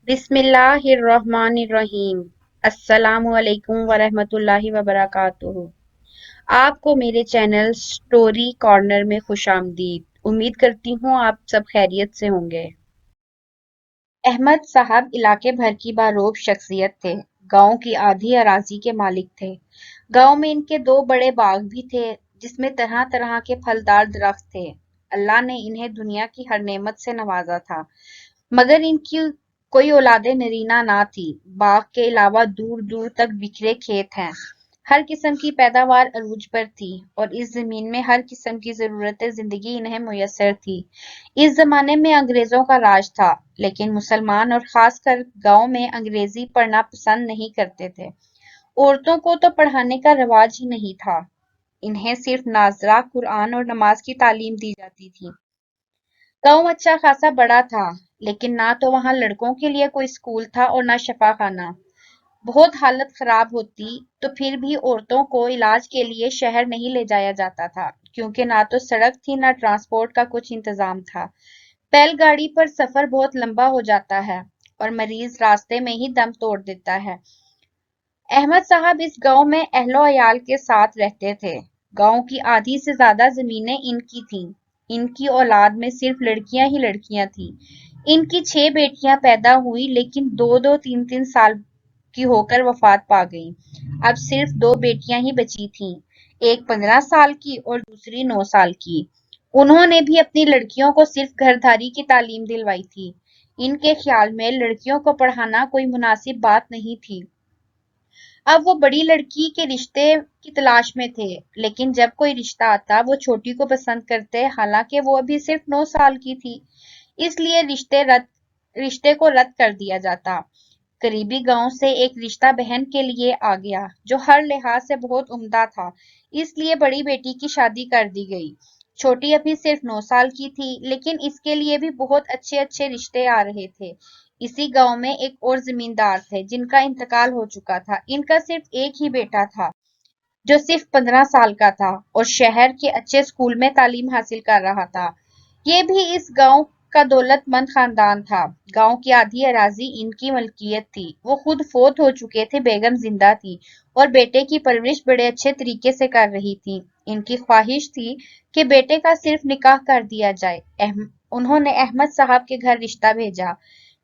बिस्मिल्लाहिर्रहमानिर्रहीम। अस्सलामु अलैकुम वरहमतुल्लाहि वबरकातुहू। आपको मेरे चैनल स्टोरी कॉर्नर में खुशामदीद। उम्मीद करती हूँ आप सब खैरियत से होंगे। अहमद साहब इलाके भर की बारोब शख्सियत थे। गांव की आधी अराजी के मालिक थे। गांव में इनके दो बड़े बाग भी थे जिसमें तरह तरह के फलदार दरख्त थे। अल्लाह ने इन्हें दुनिया की हर नेमत से नवाजा था, मगर इनकी कोई औलादे नरीना ना थी। बाग के अलावा दूर दूर तक बिखरे खेत हैं। हर किस्म की पैदावार अरूज पर थी और इस जमीन में हर किस्म की जरूरत जिंदगी इन्हें मुयस्सर थी। इस जमाने में अंग्रेजों का राज था, लेकिन मुसलमान और खासकर गांव में अंग्रेजी पढ़ना पसंद नहीं करते थे। औरतों को तो पढ़ाने का रिवाज ही नहीं था। इन्हें सिर्फ नाजरा, कुरान और नमाज की तालीम दी जाती थी। गांव अच्छा खासा बड़ा था, लेकिन ना तो वहां लड़कों के लिए कोई स्कूल था और ना शफा खाना। बहुत हालत खराब होती तो फिर भी औरतों को इलाज के लिए शहर नहीं ले जाया जाता था, क्योंकि ना तो सड़क थी ना ट्रांसपोर्ट का कुछ इंतजाम था। बैलगाड़ी पर सफर बहुत लंबा हो जाता है और मरीज रास्ते में ही दम तोड़ देता है। अहमद साहब इस गांव में अहलो अयाल के साथ रहते थे। गांव की आधी से ज्यादा जमीनें इनकी थीं। इनकी औलाद में सिर्फ लड़कियां ही लड़कियां थीं। इनकी 6 बेटियां पैदा हुई, लेकिन दो दो तीन तीन साल की होकर वफात पा गईं। अब सिर्फ 2 बेटियां ही बची थीं, एक 15 साल की और दूसरी 9 साल की। उन्होंने भी अपनी लड़कियों को सिर्फ घरदारी की तालीम दिलवाई थी। इनके ख्याल में लड़कियों को पढ़ाना कोई मुनासिब बात नहीं थी। अब वो बड़ी लड़की के रिश्ते की तलाश में थे, लेकिन जब कोई रिश्ता आता वो छोटी को पसंद करते, हालांकि वो अभी सिर्फ 9 साल की थी। इसलिए रिश्ते को रद्द कर दिया जाता। करीबी गांव से एक रिश्ता बहन के लिए आ गया, जो हर लिहाज से बहुत उम्दा था। इसलिए बड़ी बेटी की शादी कर दी गई। छोटी अभी सिर्फ 9 साल की थी, लेकिन इसके लिए भी बहुत अच्छे अच्छे रिश्ते आ रहे थे। इसी गांव में एक और जमींदार थे जिनका इंतकाल हो चुका था। इनका सिर्फ एक ही बेटा था, जो सिर्फ 15 साल का था और शहर के अच्छे स्कूल में तालीम हासिल कर रहा था। ये भी इस गांव का दौलतमंद खानदान था। गांव की आधी अराजी इनकी मलकियत थी। वो खुद फोत हो चुके थे, बेगम जिंदा थी और बेटे की परवरिश बड़े अच्छे तरीके से कर रही थी। इनकी ख्वाहिश थी कि बेटे का सिर्फ निकाह कर दिया जाए। उन्होंने अहमद साहब के घर रिश्ता भेजा।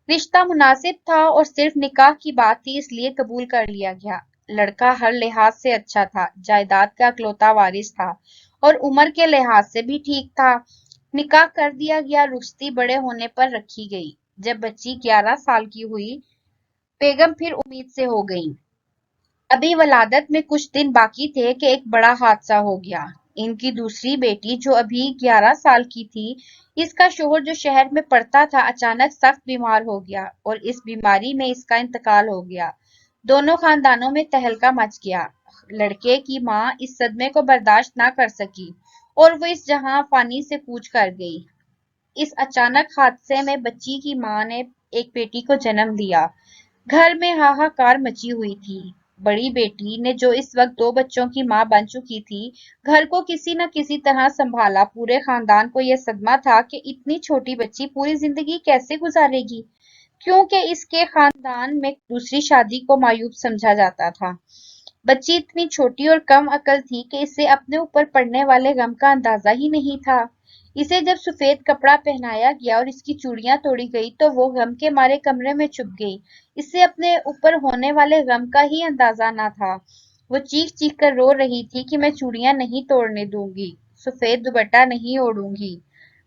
रिश्ता मुनासिब था और सिर्फ निकाह की बात थी, इसलिए कबूल कर लिया गया। लड़का हर लिहाज से अच्छा था, जायदाद का इकलौता वारिस था और उम्र के लिहाज से भी ठीक था। निकाह कर दिया गया। रुश्ती बड़े होने पर रखी गई। जब बच्ची 11 साल की हुई, बेगम फिर उम्मीद से हो गई। अभी वलादत में कुछ दिन बाकी थे कि एक बड़ा हादसा हो गया। इनकी दूसरी बेटी, जो अभी 11 साल की थी, इसका शोहर जो शहर में पढ़ता था, अचानक सख्त बीमार हो गया और इस बीमारी में इसका इंतकाल हो गया। दोनों खानदानों में तहलका मच गया। लड़के की माँ इस सदमे को बर्दाश्त ना कर सकी और वो इस जहां फानी से कूच कर गई। इस अचानक हादसे में बच्ची की माँ ने एक बेटी को जन्म दिया। घर में हाहाकार मची हुई थी। बड़ी बेटी ने, जो इस वक्त 2 बच्चों की मां बन चुकी थी, घर को किसी न किसी तरह संभाला। पूरे खानदान को यह सदमा था कि इतनी छोटी बच्ची पूरी जिंदगी कैसे गुजारेगी, क्योंकि इसके खानदान में दूसरी शादी को मायूब समझा जाता था। बच्ची इतनी छोटी और कम अकल थी कि इसे अपने ऊपर पड़ने वाले गम का अंदाजा ही नहीं था। इसे जब सफेद कपड़ा पहनाया गया और इसकी चूड़ियां तोड़ी गई, तो वो गम के मारे कमरे में छुप गई। इसे अपने ऊपर होने वाले गम का ही अंदाजा ना था। वो चीख चीख कर रो रही थी कि मैं चूड़ियां नहीं तोड़ने दूंगी, सफेद दुपट्टा नहीं ओढ़ूंगी।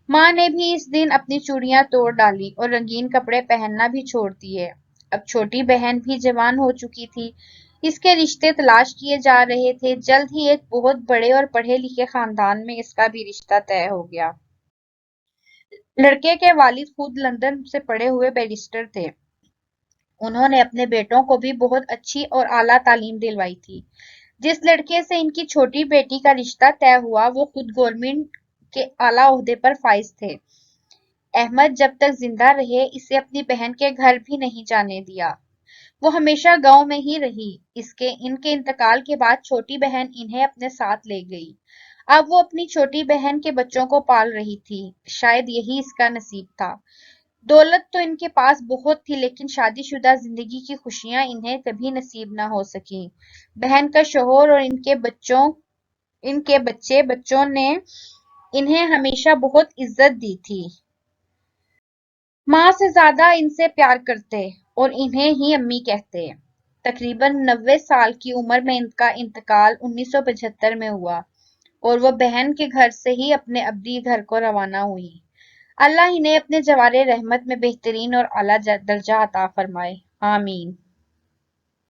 माँ ने भी इस दिन अपनी चूड़ियां तोड़ डाली और रंगीन कपड़े पहनना भी छोड़ दिए। अब छोटी बहन भी जवान हो चुकी थी। इसके रिश्ते तलाश किए जा रहे थे। जल्द ही एक बहुत बड़े और पढ़े लिखे खानदान में इसका भी रिश्ता तय हो गया। लड़के के वालिद खुद लंदन से पढ़े हुए बैरिस्टर थे। उन्होंने अपने बेटों को भी बहुत अच्छी और आला तालीम दिलवाई थी। जिस लड़के से इनकी छोटी बेटी का रिश्ता तय हुआ, वो खुद गवर्नमेंट के आला ओहदे पर फाइज थे। अहमद जब तक जिंदा रहे, इसे अपनी बहन के घर भी नहीं जाने दिया। वो हमेशा गांव में ही रही। इनके इंतकाल के बाद छोटी बहन इन्हें अपने साथ ले गई। अब वो अपनी छोटी बहन के बच्चों को पाल रही थी। शायद यही इसका नसीब था। دولت تو ان کے پاس بہت تھی لیکن شادی شدہ زندگی کی خوشیاں انہیں کبھی نصیب نہ ہو سکیں۔ بہن کا شوہر اور ان کے بچے بچوں نے انہیں ہمیشہ بہت عزت دی تھی۔ ماں سے زیادہ ان سے پیار کرتے اور انہیں ہی امی کہتے۔ تقریباً 90 سال کی عمر میں ان کا انتقال 1975 میں ہوا اور وہ بہن کے گھر سے ہی اپنے ابدی گھر کو روانہ ہوئی۔ اللہ انہیں اپنے جوار رحمت میں بہترین اور اعلیٰ درجہ عطا فرمائے، آمین۔